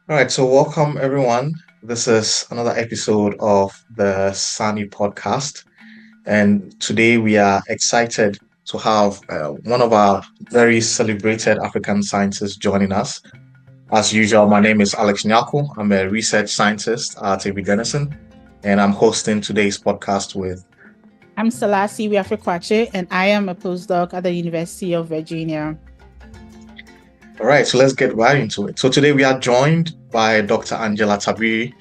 All right, so welcome everyone. This is another episode of the Sunny podcast, and today we are excited to have one of our very celebrated African scientists joining us. As usual, my name is Alex Nyako. I'm a research scientist at Tabiri, and I'm hosting today's podcast with. I'm Selassie Wiafrekwache, and I am a postdoc at the University of Virginia. All right, so let's get right into it. So today we are joined by Dr. Angela Tabiri.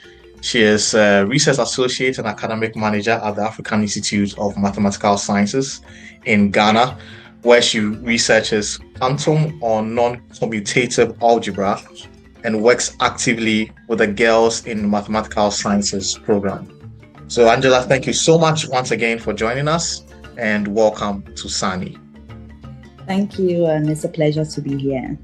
She is a research associate and academic manager at the African Institute of Mathematical Sciences in Ghana, where she researches quantum or non-commutative algebra and works actively with the Girls in Mathematical Sciences program. So Angela, thank you so much once again for joining us and welcome to Sunny. Thank you, and it's a pleasure to be here.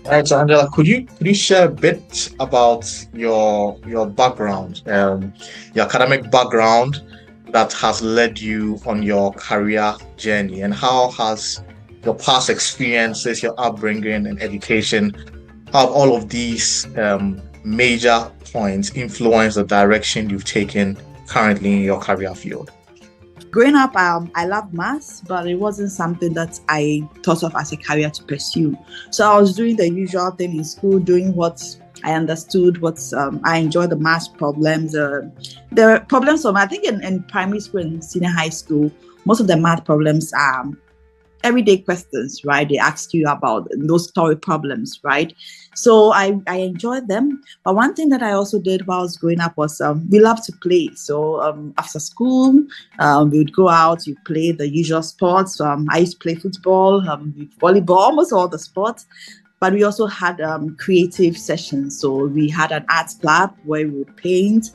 All right, so Angela, could you share a bit about your background, your academic background that has led you on your career journey, and how has your past experiences, your upbringing and education, how have all of these major points influenced the direction you've taken currently in your career field? Growing up, I loved maths, but it wasn't something that I thought of as a career to pursue. So I was doing the usual thing in school, doing what I understood, I enjoyed the maths problems. The problems of, I think in primary school and senior high school, most of the math problems are everyday questions, right? They ask you about those story problems, right? So I enjoyed them. But one thing that I also did while I was growing up was we loved to play. So after school, we would go out, you play the usual sports. I used to play football, volleyball, almost all the sports. But we also had creative sessions. So we had an arts club where we would paint.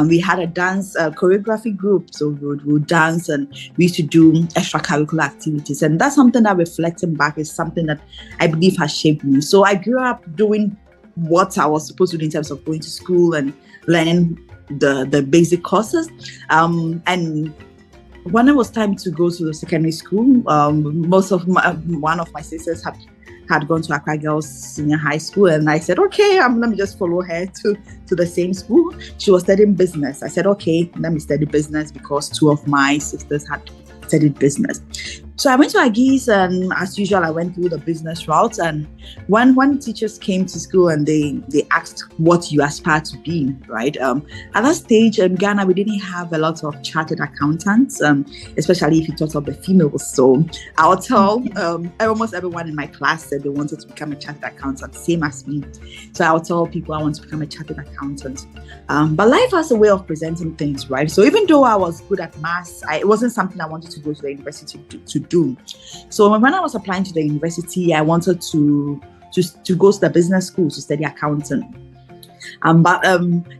We had a dance choreography group. So we would dance, and we used to do extracurricular activities. And that's something that, reflecting back, is something that I believe has shaped me. So I grew up doing what I was supposed to do in terms of going to school and learning the basic courses. And when it was time to go to the secondary school, one of my sisters had gone to Accra Girls Senior High School, and I said, okay, let me just follow her to the same school. She was studying business. I said, okay, let me study business, because two of my sisters had studied business. So I went to Agis, and as usual, I went through the business route. And when teachers came to school and they asked what you aspire to be, right? At that stage in Ghana, we didn't have a lot of chartered accountants, especially if you talk about the females. So I'll tell almost everyone in my class said they wanted to become a chartered accountant, same as me. So I'll tell people I want to become a chartered accountant. But life has a way of presenting things, right? So even though I was good at maths, it wasn't something I wanted to go to the university to do. So when I was applying to the university, I wanted to go to the business school to study accounting. But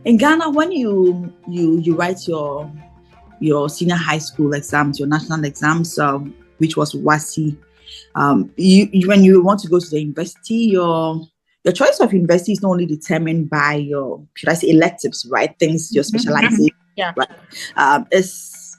in Ghana, when you write your senior high school exams, your national exams, which was WASI, when you want to go to the university, your choice of university is not only determined by your, should I say, electives, right? Things, your specialization, Yeah. right?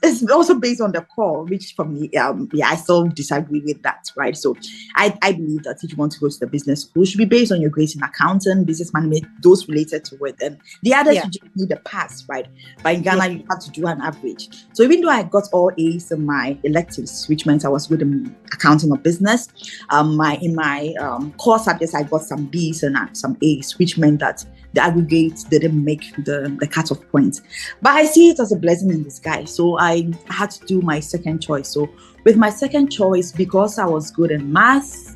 It's also based on the core, which for me, I still disagree with that, right? So I believe that if you want to go to the business school, it should be based on your grades in accounting, business management, those related to it. And the others, you just need a pass, right? But in Ghana, you have to do an average. So even though I got all A's in my electives, which meant I was good in accounting or business, in my core subjects, I got some B's and some A's, which meant that the aggregate didn't make the cutoff point. But I see it as a blessing in disguise. So I had to do my second choice. So with my second choice, because I was good in maths,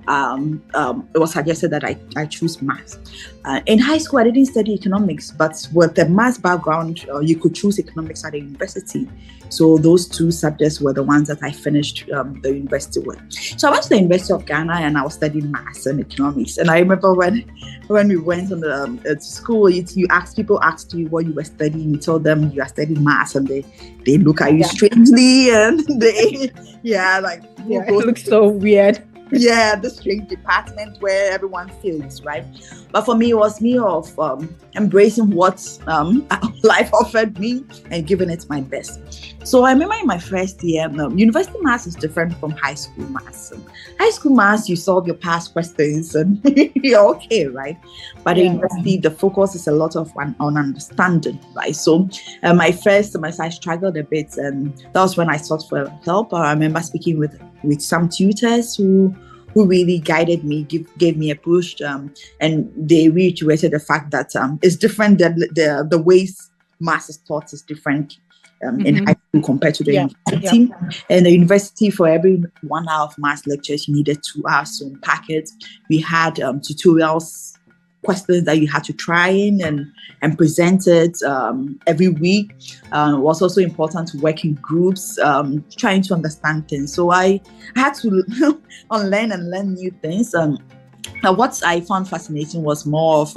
it was suggested that I choose maths. In high school, I didn't study economics, but with the maths background, you could choose economics at the university. So those two subjects were the ones that I finished the university with. So I went to the University of Ghana, and I was studying maths and economics. And I remember when we went on to school, people asked you what you were studying. You told them you are studying maths, and they look at you strangely, and it looks so weird. Yeah, the strange department where everyone fails, right? But for me, it was me of embracing what life offered me and giving it my best. So I remember in my first year, university maths is different from high school maths. High school maths, you solve your past questions and you're okay, right? But in university, the focus is a lot of on understanding, right? So my first semester, I struggled a bit, and that was when I sought for help. I remember speaking with some tutors who really guided me, gave me a push, and they reiterated the fact that it's different. The ways maths is taught is different in high school compared to the university. And the university, for every 1 hour of maths lectures, you needed 2 hours to unpack it. We had tutorials, questions that you had to try in and present it every week. It was also important to work in groups, trying to understand things. So I had to unlearn and learn new things. Now, what I found fascinating was more of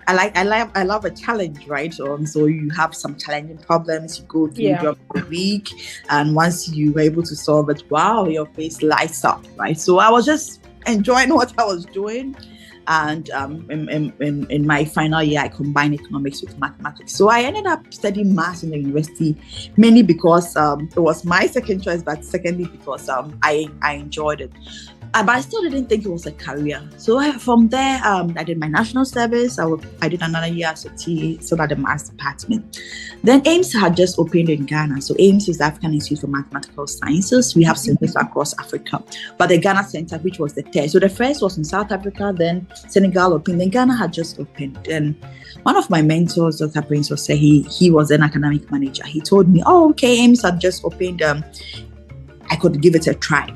I love a challenge, right? So you have some challenging problems, you go through them a week, and once you were able to solve it, wow, your face lights up, right? So I was just enjoying what I was doing. And in my final year, I combined economics with mathematics. So I ended up studying maths in the university, mainly because it was my second choice, but secondly because I enjoyed it. But I still didn't think it was a career. So from there, I did my national service. I did another year as a TA, so that the maths department. Then AIMS had just opened in Ghana. So AIMS is the African Institute for Mathematical Sciences. We have centers across Africa. But the Ghana center, which was the third. So the first was in South Africa, then Senegal opened, then Ghana had just opened. And one of my mentors, Dr. Prince, was he was an academic manager. He told me, oh, okay, AIMS had just opened. I could give it a try.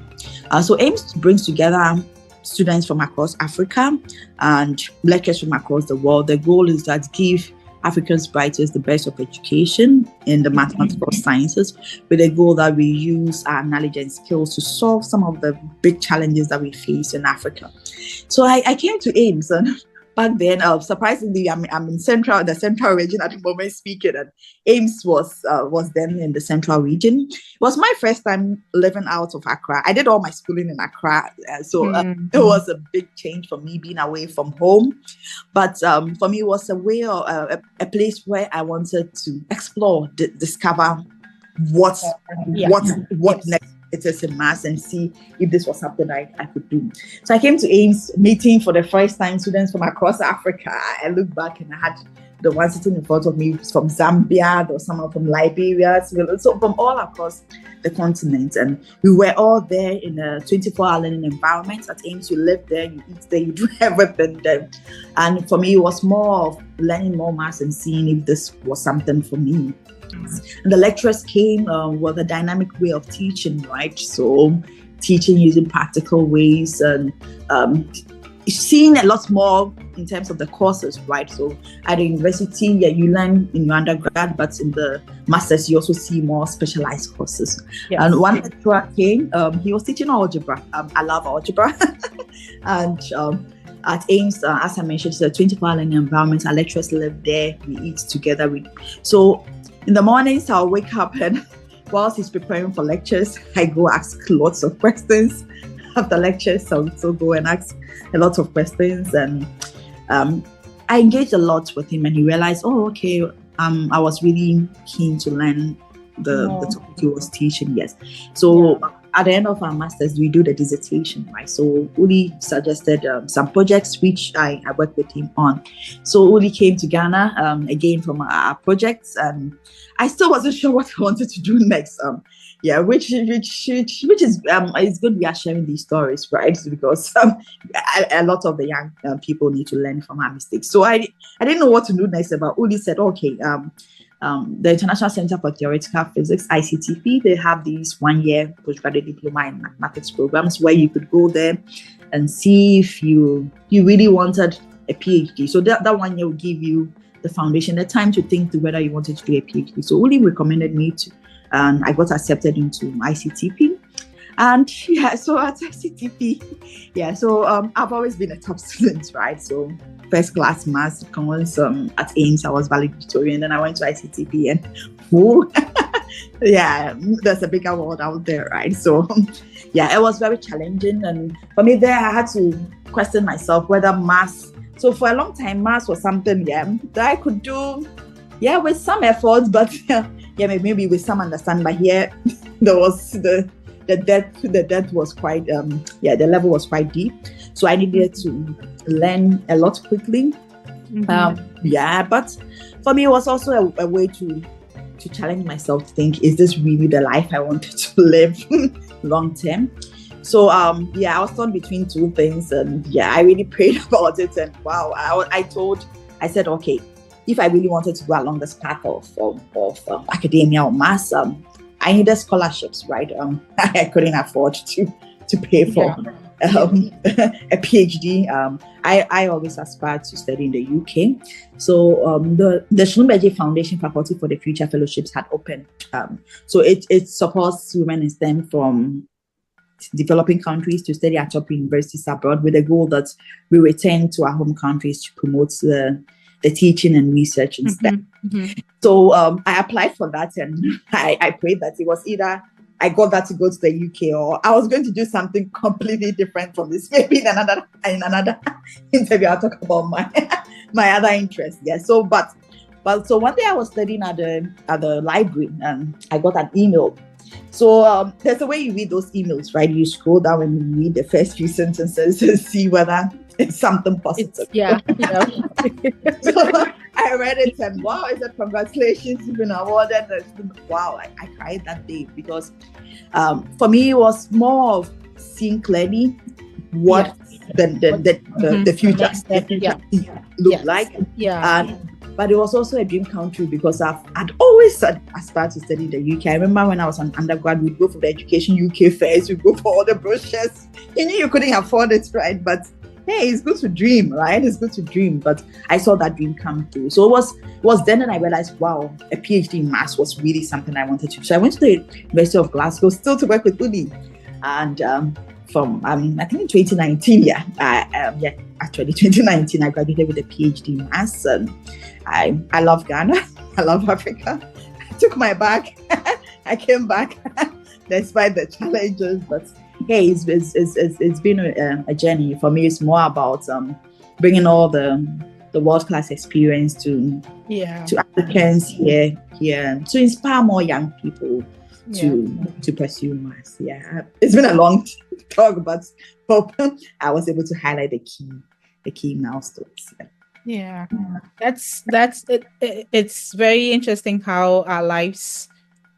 So AIMS brings together students from across Africa and lecturers from across the world. The goal is that give Africans brightest the best of education in the mathematical sciences, with a goal that we use our knowledge and skills to solve some of the big challenges that we face in Africa. So I came to AIMS, and back then, surprisingly, I'm in the central region at the moment speaking, and AIMS was then in the central region. It was my first time living out of Accra. I did all my schooling in Accra, so it was a big change for me being away from home. But for me, it was a way or a place where I wanted to explore, discover what next it is in maths, and see if this was something I could do. So I came to AIMS meeting for the first time students from across Africa. I look back and I had the one sitting in front of me from Zambia, there was someone from Liberia, so from all across the continent. And we were all there in a 24-hour learning environment at AIMS. You live there, you eat there, you do everything there. And for me, it was more of learning more maths and seeing if this was something for me. And the lecturers came with a dynamic way of teaching, right? So teaching using practical ways and seeing a lot more in terms of the courses, right? So at the university, you learn in your undergrad, but in the masters, you also see more specialized courses. Yes. And one lecturer came, he was teaching algebra. I love algebra. And at AIMS, as I mentioned, it's a 24-hour learning environment. Our lecturers live there. We eat together. So in the mornings, I'll wake up, and whilst he's preparing for lectures, I go ask lots of questions after lectures. So go and ask a lot of questions, and I engaged a lot with him, and he realized, oh, okay, I was really keen to learn the topic he was teaching. Yes. So at the end of our masters, we do the dissertation, right? So Uli suggested some projects which I worked with him on. So Uli came to Ghana again from our projects, and I still wasn't sure what I wanted to do next. Which is it's good we are sharing these stories, right? Because a lot of the young people need to learn from our mistakes. So I didn't know what to do next. But Uli said, okay, the International Center for Theoretical Physics, ICTP, they have these 1-year postgraduate diploma in mathematics programs where you could go there and see if you really wanted a PhD. So that 1 year will give you the foundation, the time to think through whether you wanted to do a PhD. So Uli recommended me to, and I got accepted into ICTP. And so at ICTP, so I've always been a top student, right? So first class maths, commons at AIMS, I was valedictorian, then I went to ICTP, and Yeah, there's a bigger world out there, right? So yeah, it was very challenging. And for me there, I had to question myself whether maths. So for a long time, maths was something, that I could do, with some effort, but maybe with some understanding. But here, there was the depth was quite, the level was quite deep. So I needed to learn a lot quickly. But for me, it was also a way to challenge myself to think, is this really the life I wanted to live long term? So I was torn between two things, and I really prayed about it. And wow, I said, okay, if I really wanted to go along this path of academia or maths, I needed scholarships, right? I couldn't afford to pay for a PhD. I always aspired to study in the UK. So the Schlumberger Foundation Faculty for the Future Fellowships had opened. So it supports women in STEM from developing countries to study at top universities abroad, with the goal that we return to our home countries to promote the teaching and research in STEM. So I applied for that, and I prayed that it was either I got that to go to the UK, or I was going to do something completely different from this. Maybe in another interview, I'll talk about my other interests. Yeah. So, but so one day I was studying at the library, and I got an email. So there's a way you read those emails, right? You scroll down and you read the first few sentences to see whether it's something positive. So I read it, and wow, I said, congratulations, you've been awarded. Wow, I cried that day, because for me it was more of seeing clearly what the future looked like. But it was also a dream come true, because I'd always aspired to study in the UK. I remember when I was an undergrad, we'd go for the Education UK fairs, we'd go for all the brochures. You knew you couldn't afford it, right? But hey, it's good to dream, right? It's good to dream. But I saw that dream come true. So it was then that I realized, wow, a PhD in maths was really something I wanted to do. So I went to the University of Glasgow, still to work with Uli. And from I think in 2019, actually 2019, I graduated with a PhD in maths. And I love Ghana. I love Africa. I took my bag. I came back despite the challenges. But hey, it's been a journey. For me, it's more about bringing all the world-class experience to Africans here to inspire more young people to pursue maths. Yeah, it's been a long talk, but hope I was able to highlight the key milestones. Yeah, that's it. It's very interesting how our lives,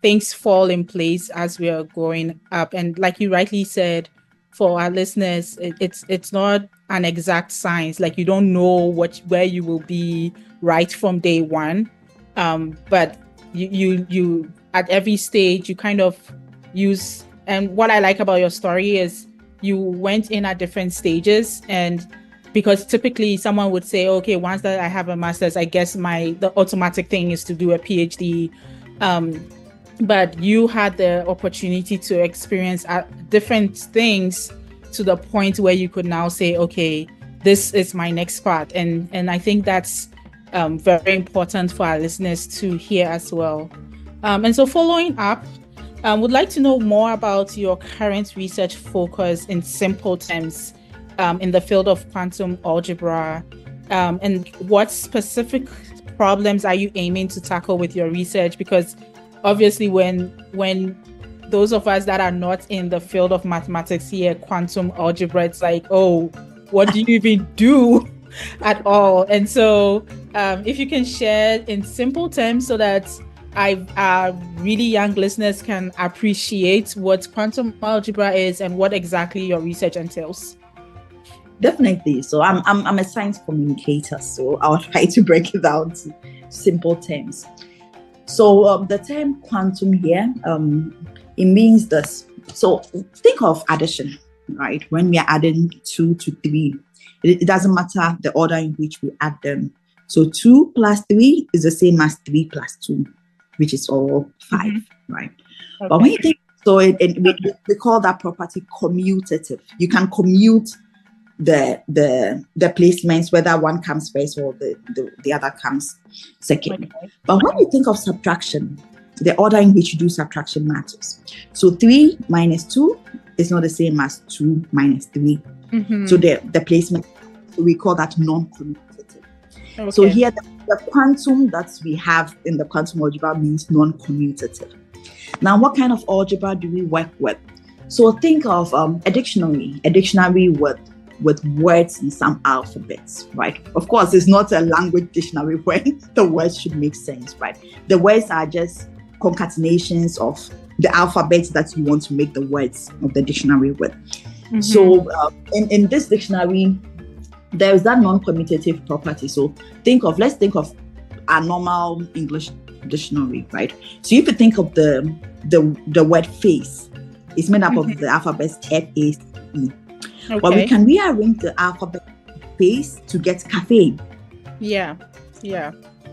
things fall in place as we are growing up. And like you rightly said, for our listeners, it's not an exact science. Like, you don't know where you will be right from day one. But you at every stage, you kind of use. And what I like about your story is you went in at different stages, and because typically someone would say, okay, once that I have a master's, I guess the automatic thing is to do a PhD. But you had the opportunity to experience different things to the point where you could now say, okay, this is my next part. And I think that's very important for our listeners to hear as well. And so following up, would like to know more about your current research focus in simple terms. In the field of quantum algebra, and what specific problems are you aiming to tackle with your research? Because obviously when those of us that are not in the field of mathematics hear quantum algebra, it's like, oh, what do you even do at all? And so if you can share in simple terms so that our really young listeners can appreciate what quantum algebra is and what exactly your research entails. Definitely. So I'm a science communicator, so I'll try to break it down to simple terms. So the term quantum here, it means this. So think of addition, right? When we are adding 2 to 3, it doesn't matter the order in which we add them. So 2 plus 3 is the same as 3 plus 2, which is all 5, right? Okay. But when you think, so we call that property commutative. You can commute the placements, whether one comes first or the other comes second. Okay. But when you think of subtraction, the order in which you do subtraction matters. So 3 minus 2 is not the same as 2 minus 3. So the placement, we call that non-commutative. Okay. So here the quantum that we have in the quantum algebra means non-commutative. Now, what kind of algebra do we work with? So think of a dictionary with words in some alphabets, right? Of course, it's not a language dictionary where the words should make sense, right? The words are just concatenations of the alphabet that you want to make the words of the dictionary with. So in this dictionary, there is that non-commutative property. So let's think of a normal English dictionary, right? So if you think of the word face, it's made up of the alphabets F-A-C-E. Okay. But we can rearrange the alphabet face to get cafe. Yeah.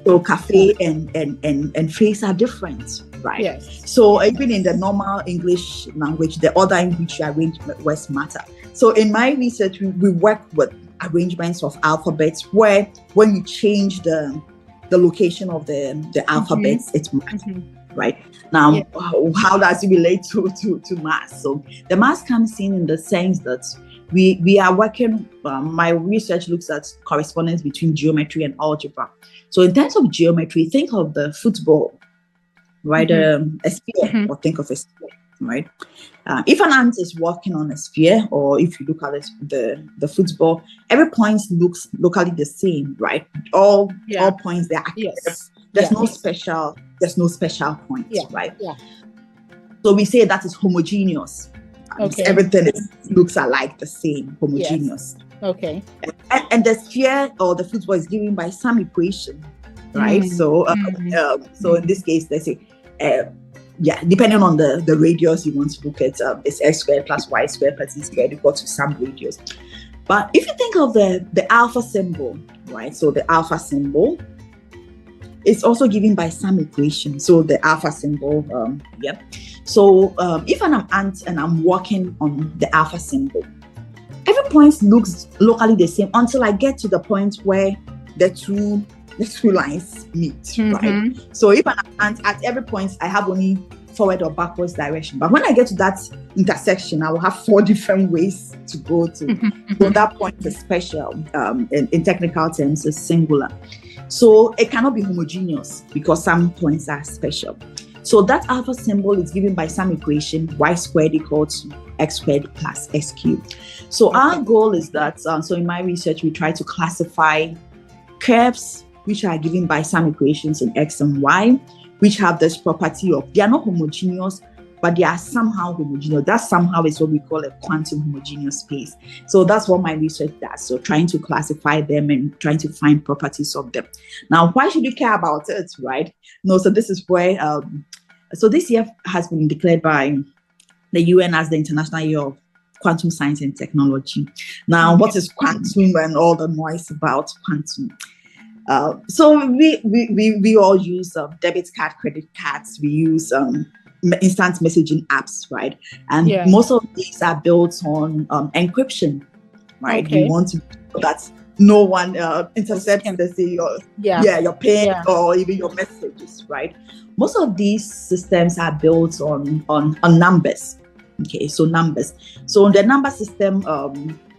So cafe and face are different, right? Yes. So even in the normal English language, the order in which you arrange words matter. So in my research, we work with arrangements of alphabets where when you change the location of the alphabets, it matters, right? Now, how does it relate to math? So the math comes in the sense that we are working, my research looks at correspondence between geometry and algebra. So in terms of geometry, think of the football, right? A sphere, or think of a sphere, right? If an ant is walking on a sphere, or if you look at the football, every point looks locally the same, right? All points there. Yes. There's no special points, right? Yeah. So we say that is homogeneous. Okay. Everything looks alike, the same, homogeneous. Yes. Okay. And the sphere or the football is given by some equation, right? So in this case, let's say, depending on the radius you want to look at, it's x squared plus y squared plus z squared equal to some radius. But if you think of the alpha symbol, right? So the alpha symbol is also given by some equation. So the alpha symbol, So if I'm an ant and I'm walking on the alpha symbol, every point looks locally the same until I get to the point where the two lines meet, right? So if I'm an ant, at every point I have only forward or backwards direction. But when I get to that intersection, I will have 4 different ways to go to. So that point is special. In technical terms, it's singular. So it cannot be homogeneous because some points are special. So that alpha symbol is given by some equation, y squared equals x squared plus x cubed. So our goal is that, so in my research, we try to classify curves which are given by some equations in x and y, which have this property of, they are not homogeneous, but they are somehow homogeneous. That somehow is what we call a quantum homogeneous space. So that's what my research does. So trying to classify them and trying to find properties of them. Now, why should we care about it, right? No, so this is where, so this year has been declared by the UN as the International Year of Quantum Science and Technology. Now, what is quantum and all the noise about quantum? So we all use debit card, credit cards. We use instant messaging apps, right? And most of these are built on encryption, right? We want to that no one intercepts, let's say, your pin or even your messages, right? Most of these systems are built on numbers. Okay, so numbers. So in the number system,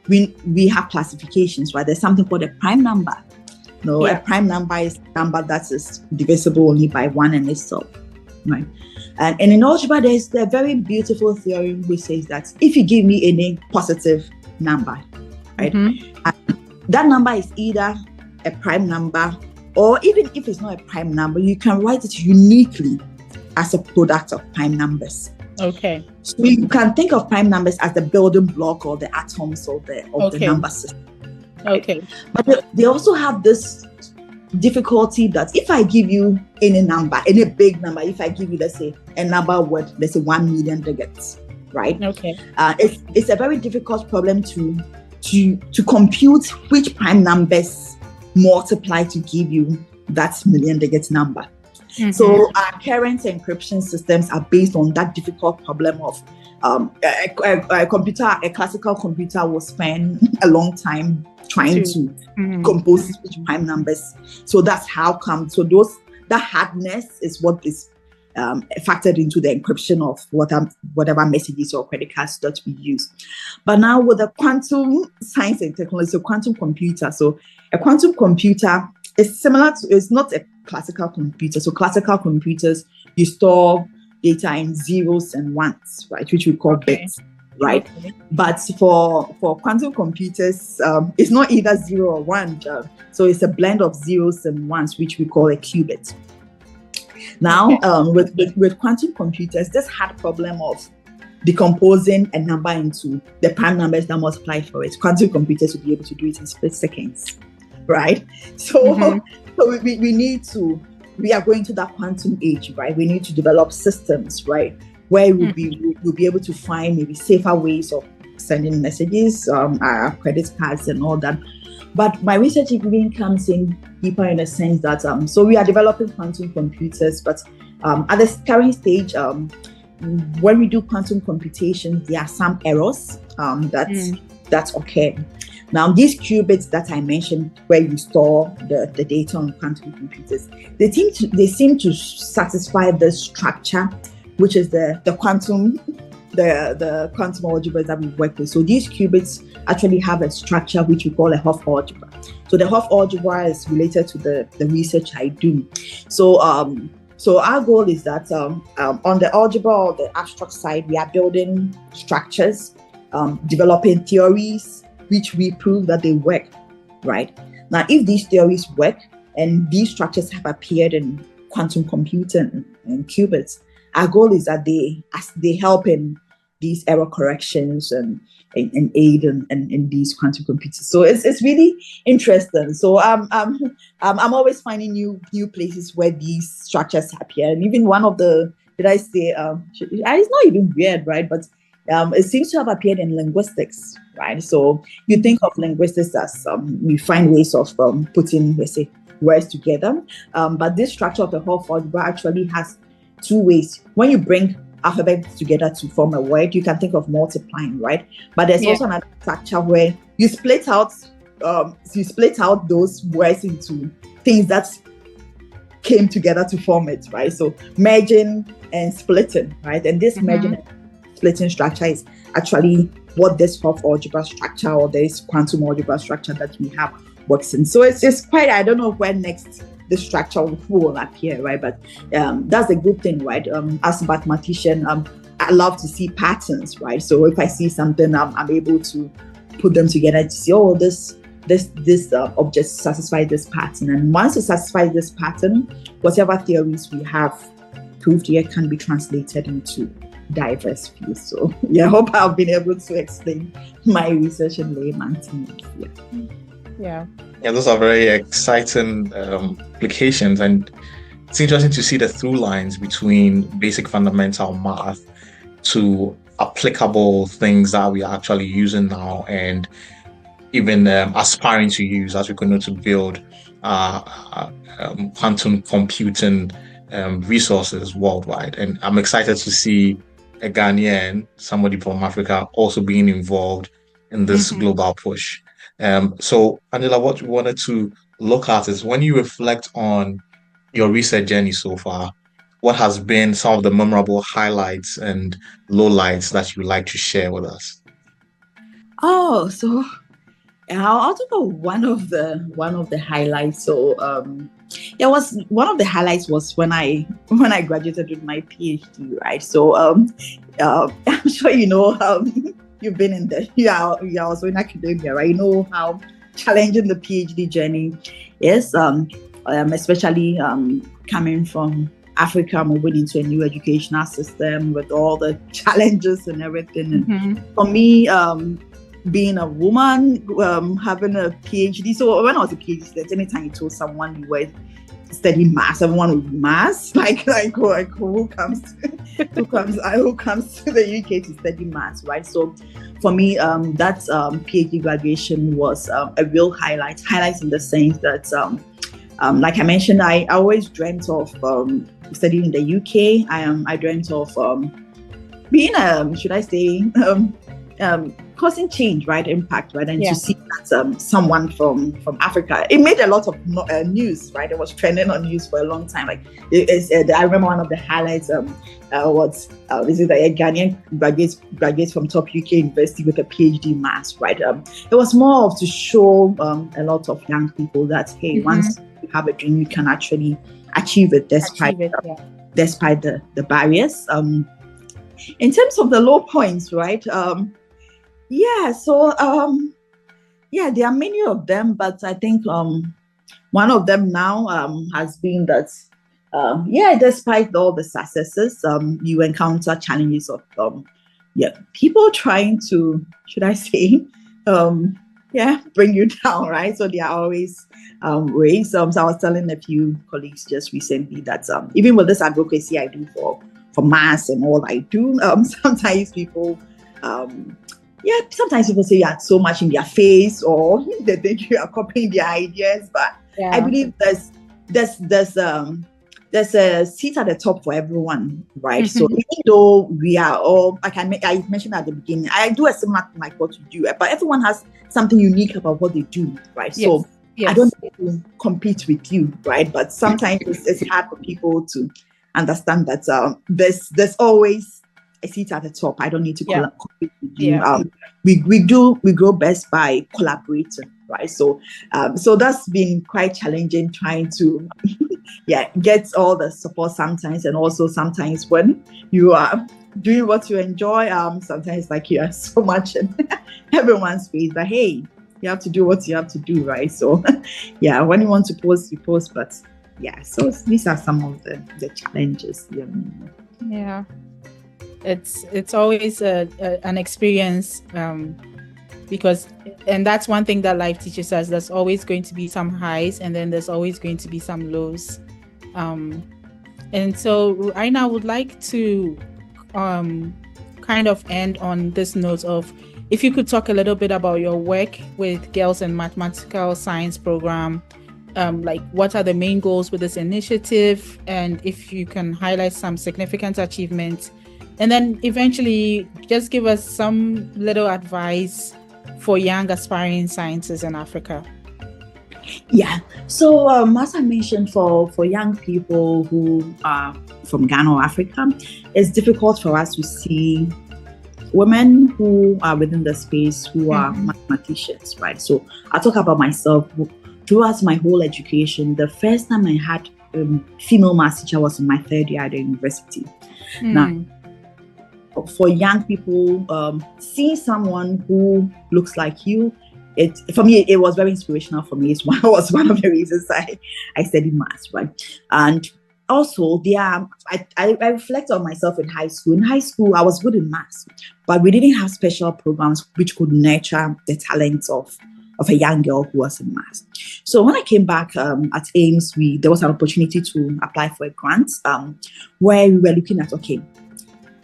we have classifications, right? There's something called a prime number. A prime number is a number that is divisible only by 1 and itself, right? And in algebra, there's a very beautiful theorem which says that if you give me any positive number, right, and that number is either a prime number, or even if it's not a prime number, you can write it uniquely as a product of prime numbers. Okay. So you can think of prime numbers as the building block or the atoms of the number system. Okay. But they also have this difficulty that if I give you any number, any big number, if I give you, let's say, a number worth, let's say 1 million digits, right? Okay. It's a very difficult problem to compute which prime numbers multiply to give you that million digits number. So our current encryption systems are based on that difficult problem of a classical computer will spend a long time trying to compose which prime numbers. So that's how come. So that hardness is what is factored into the encryption of whatever messages or credit cards that we use. But now with the quantum science and technology, so quantum computer. So a quantum computer is similar to, it's not a classical computer. So classical computers, you store data in zeros and ones, right, which we call bits, right? Okay. But for quantum computers, it's not either 0 or 1. So it's a blend of zeros and ones, which we call a qubit. Now, with quantum computers, this hard problem of decomposing a number into the prime numbers that multiply for it, quantum computers will be able to do it in split seconds, right? So, so we are going to that quantum age, right? We need to develop systems, right, where we'll be able to find maybe safer ways of sending messages, our credit cards and all that. But my research even comes in deeper in the sense that so we are developing quantum computers, but at this current stage, when we do quantum computations, there are some errors that occur. Now, these qubits that I mentioned, where you store the data on quantum computers, they seem to satisfy the structure, which is the quantum algebras that we work with. So these qubits actually have a structure which we call a Hopf algebra. So the Hopf algebra is related to the research I do. So our goal is that on the algebra or the abstract side, we are building structures, developing theories, which we prove that they work, right? Now, if these theories work and these structures have appeared in quantum computing and qubits, our goal is that they help in these error corrections and aid in these quantum computers. So it's really interesting. So I'm always finding new places where these structures appear. And even one of the, did I say, it's not even weird, right? But it seems to have appeared in linguistics, right? So you think of linguistics as we find ways of putting, let's say, words together. But this structure of the Hopf algebra actually has two ways. When you bring alphabets together to form a word, you can think of multiplying, right? But there's also another structure where you split out those words into things that came together to form it, right? So merging and splitting, right? And this merging and splitting structure is actually what this Hopf algebra structure or this quantum algebra structure that we have works in. So it's quite, I don't know where next the structure will appear, right? But that's a good thing, right? As a mathematician, I love to see patterns, right? So if I see something, I'm able to put them together to see, oh, this object satisfies this pattern. And once it satisfies this pattern, whatever theories we have proved here can be translated into diverse fields. So yeah, I hope I've been able to explain my research in layman terms. Yeah, those are very exciting applications, and it's interesting to see the through lines between basic fundamental math to applicable things that we are actually using now and even aspiring to use as we continue to build quantum computing resources worldwide. And I'm excited to see a Ghanaian, somebody from Africa, also being involved in this global push. So, Angela, what we wanted to look at is when you reflect on your research journey so far, what has been some of the memorable highlights and lowlights that you'd like to share with us? Oh, so I'll talk about one of the highlights. So it was one of the highlights was when I graduated with my PhD, right? So I'm sure you know you've been in the you are also in academia, right? You know how challenging the PhD journey is, especially coming from Africa, moving into a new educational system with all the challenges and everything. And for me, being a woman, having a PhD. So when I was a PhD student, anytime you told someone you were studying maths, everyone would be maths. Like who comes to the UK to study maths, right? So for me, that PhD graduation was a real highlight in the sense that, like I mentioned, I always dreamt of studying in the UK. I dreamt of being should I say causing change, right? Impact, right? And Yeah. to see that someone from Africa, it made a lot of news, right? It was trending on news for a long time. Like I remember one of the highlights is it a Ghanaian graduates from top UK university with a PhD in maths, right? It was more of to show a lot of young people that hey, once you have a dream, you can actually achieve it despite the barriers. In terms of the low points, right? There are many of them, but I think one of them now has been that despite all the successes, you encounter challenges of people trying to, should I say, bring you down, right? So there are always ways. So I was telling a few colleagues just recently that even with this advocacy I do for maths and all I do, sometimes people say you are so much in their face, or they think you are copying their ideas. But I believe there's a seat at the top for everyone, right? So even though we are all, like I mentioned at the beginning, I do a similar thing like what you do, but everyone has something unique about what they do, right? So I don't need to compete with you, right? But sometimes it's hard for people to understand that there's always a seat at the top. I don't need to compete with you. We grow best by collaborating, right? So that's been quite challenging, trying to get all the support sometimes, and also sometimes when you are doing what you enjoy, sometimes like you are so much in everyone's face, but hey, you have to do what you have to do, right? So when you want to post, you post, but so these are some of the challenges. It's always an experience, because, and that's one thing that life teaches us, there's always going to be some highs, and then there's always going to be some lows. And so I now would like to kind of end on this note of, if you could talk a little bit about your work with Girls in Mathematical Science program, like what are the main goals with this initiative, and if you can highlight some significant achievements, and then eventually just give us some little advice for young aspiring scientists in Africa. So as I mentioned, for young people who are from Ghana or Africa, it's difficult for us to see women who are within the space who are mathematicians, right? So I'll talk about myself. Throughout my whole education, the first time I had a female maths teacher was in my third year at the university. Now, for young people, seeing someone who looks like you, for me, it was very inspirational for me. It was one of the reasons I studied maths, right? And also, I reflect on myself in high school. In high school, I was good in maths, but we didn't have special programs which could nurture the talents of a young girl who was in maths. So when I came back at Ames, there was an opportunity to apply for a grant where we were looking at, okay,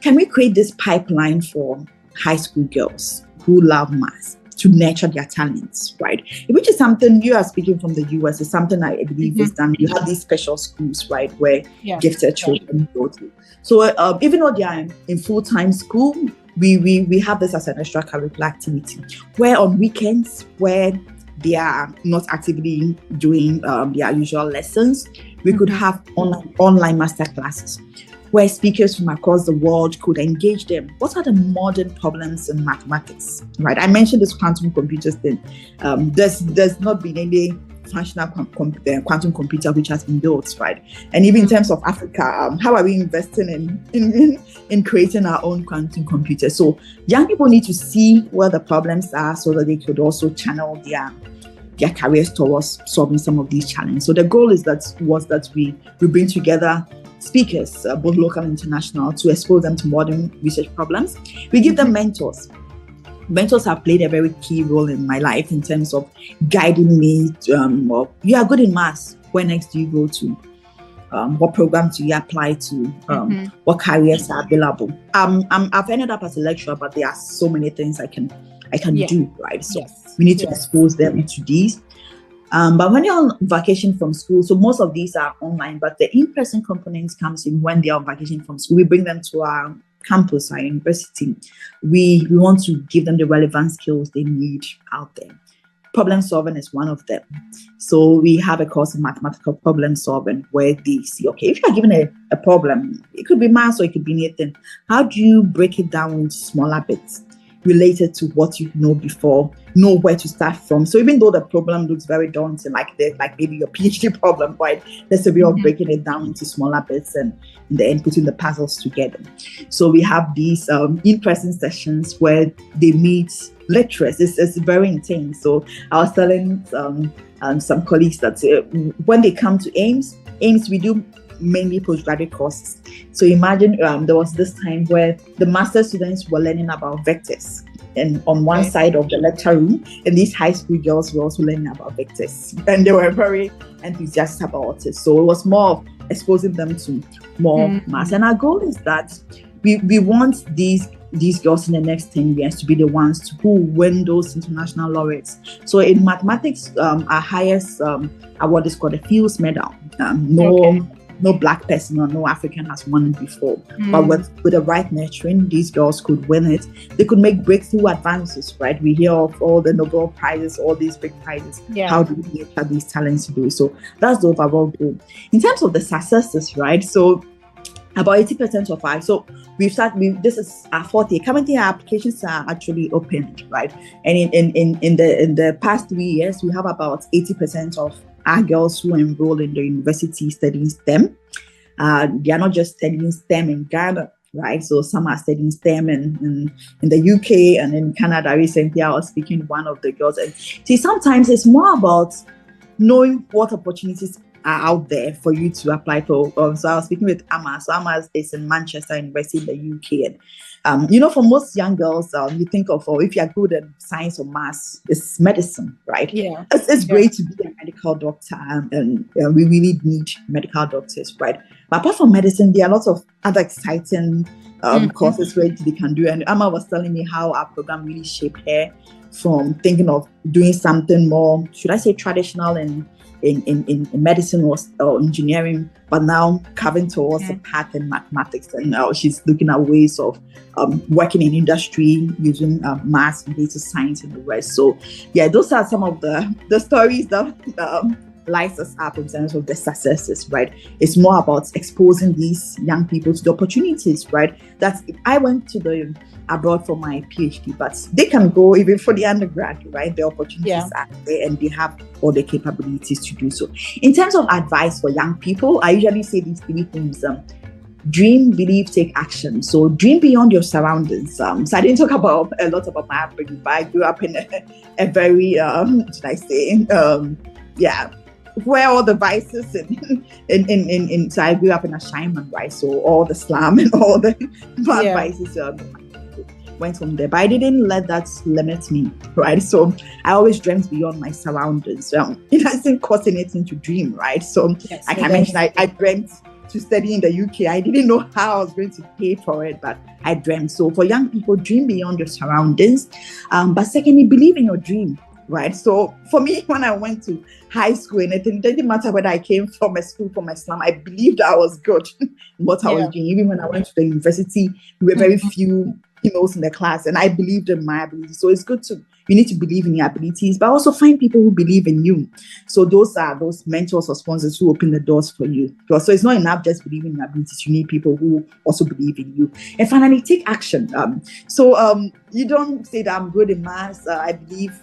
can we create this pipeline for high school girls who love maths to nurture their talents, right? Which is something, you are speaking from the US, is something I believe is done. You have these special schools, right, where gifted children go to. So even though they are in full-time school, we have this as an extracurricular activity, where on weekends, where they are not actively doing their usual lessons, we could have online master classes where speakers from across the world could engage them. What are the modern problems in mathematics, right? I mentioned this quantum computers thing. There's not been any functional quantum computer which has been built, right? And even in terms of Africa, how are we investing in creating our own quantum computer? So young people need to see where the problems are so that they could also channel their careers towards solving some of these challenges. So the goal was that we bring together speakers, both local and international, to expose them to modern research problems. We give them mentors. Mentors have played a very key role in my life in terms of guiding me. You are good in maths. Where next do you go to? What programs do you apply to? What careers are available? I've ended up as a lecturer, but there are so many things I can do, right? So we need to expose them to these. But when you're on vacation from school, so most of these are online, but the in-person components comes in when they're on vacation from school. We bring them to our campus, our university, we want to give them the relevant skills they need out there. Problem solving is one of them. So we have a course in mathematical problem solving where they see, okay, if you're given a problem, it could be math or it could be anything. How do you break it down into smaller bits related to what you know before, know where to start from? So even though the problem looks very daunting, like maybe your PhD problem, right? There's a way of breaking it down into smaller bits and in the end putting the puzzles together. So we have these in-person sessions where they meet lecturers. It's very intense. So I was telling some colleagues that when they come to AIMS, we do mainly postgraduate courses. So imagine there was this time where the master students were learning about vectors, and on one side of the lecture room, and these high school girls were also learning about vectors, and they were very enthusiastic about it. So it was more of exposing them to more maths. And our goal is that we want these girls in the next 10 years to be the ones who win those international laureates. So in mathematics, our highest award is called a Fields Medal. No Black person or no African has won it before. But with the right nurturing, these girls could win it. They could make breakthrough advances, right? We hear of all the Nobel Prizes, all these big prizes. How do we nurture these talents to do it? So that's the overall goal. In terms of the successes, right? So about 80% of our, so this is our fourth year. Currently, our applications are actually opened, right? And in the past 3 years, we have about 80% of our girls who enroll in the university studying STEM. They are not just studying STEM in Ghana, right? So some are studying STEM in the UK and in Canada. Recently, I was speaking to one of the girls. And see, sometimes it's more about knowing what opportunities are out there for you to apply for. So I was speaking with Amma. So Amma is in Manchester University in the UK. And, for most young girls, you think of, if you're good at science or maths, it's medicine, right? Yeah. It's great to be a medical doctor, and we really need medical doctors, right? But apart from medicine, there are lots of other exciting courses where they can do. And Amma was telling me how our program really shaped her from thinking of doing something more, should I say, traditional in medicine or engineering, but now coming towards a path in mathematics. And now she's looking at ways of working in industry using maths and data science and the rest. So yeah, those are some of the stories that lights us up in terms of the successes, right? It's more about exposing these young people to the opportunities, right? That's, I went to abroad for my PhD, but they can go even for the undergrad, right? The opportunities are there and they have all the capabilities to do so. In terms of advice for young people, I usually say these three things: dream, believe, take action. So dream beyond your surroundings. So I didn't talk about a lot about my upbringing, but I grew up in a very, should I say, where all the vices in so I grew up in a shaman, right? So all the slum and all the bad vices went from there, but I didn't let that limit me, right? So I always dreamt beyond my surroundings. It doesn't cost anything to dream, right? So like I mentioned, I dreamt to study in the UK. I didn't know how I was going to pay for it, but I dreamt. So for young people, dream beyond your surroundings. But secondly, believe in your dream, right? So for me, when I went to high school, and it didn't matter whether I came from a school, from a slum, I believed I was good in what I was doing. Even when I went to the university, we were very few females in the class, and I believed in my abilities. So it's good you need to believe in your abilities, but also find people who believe in you. So those are those mentors or sponsors who open the doors for you. So it's not enough just believing in your abilities. You need people who also believe in you. And finally, take action. You don't say that I'm good in maths. I believe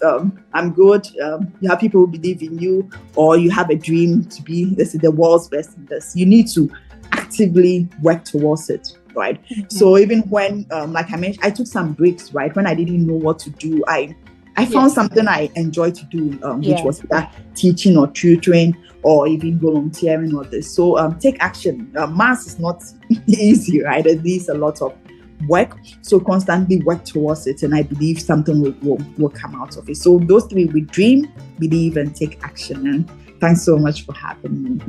I'm good. You have people who believe in you, or you have a dream to be, let's say, the world's best in this. You need to actively work towards it, right? So even when, like I mentioned, I took some breaks, right? When I didn't know what to do, I found something I enjoy to do, which was teaching or tutoring or even volunteering or this. So take action. Maths is not easy, right? It needs a lot of work. So constantly work towards it, and I believe something will come out of it. So those three: we dream, believe, and take action. And thanks so much for having me.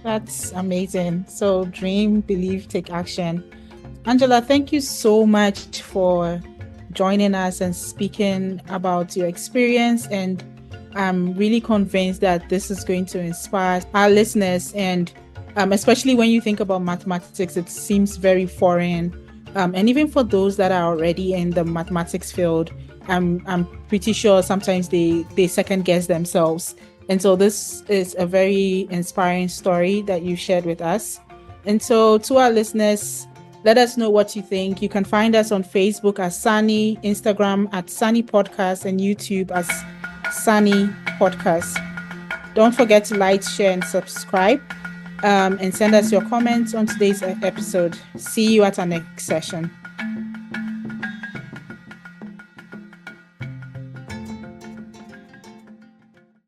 That's amazing. So dream, believe, take action. Angela, thank you so much for joining us and speaking about your experience. And I'm really convinced that this is going to inspire our listeners. And especially when you think about mathematics, it seems very foreign And even for those that are already in the mathematics field, I'm pretty sure sometimes they second guess themselves. And so this is a very inspiring story that you shared with us. And so to our listeners, let us know what you think. You can find us on Facebook as Sunny, Instagram at Sunny Podcast, and YouTube as Sunny Podcast. Don't forget to like, share, and subscribe, and send us your comments on today's episode. See you at our next session.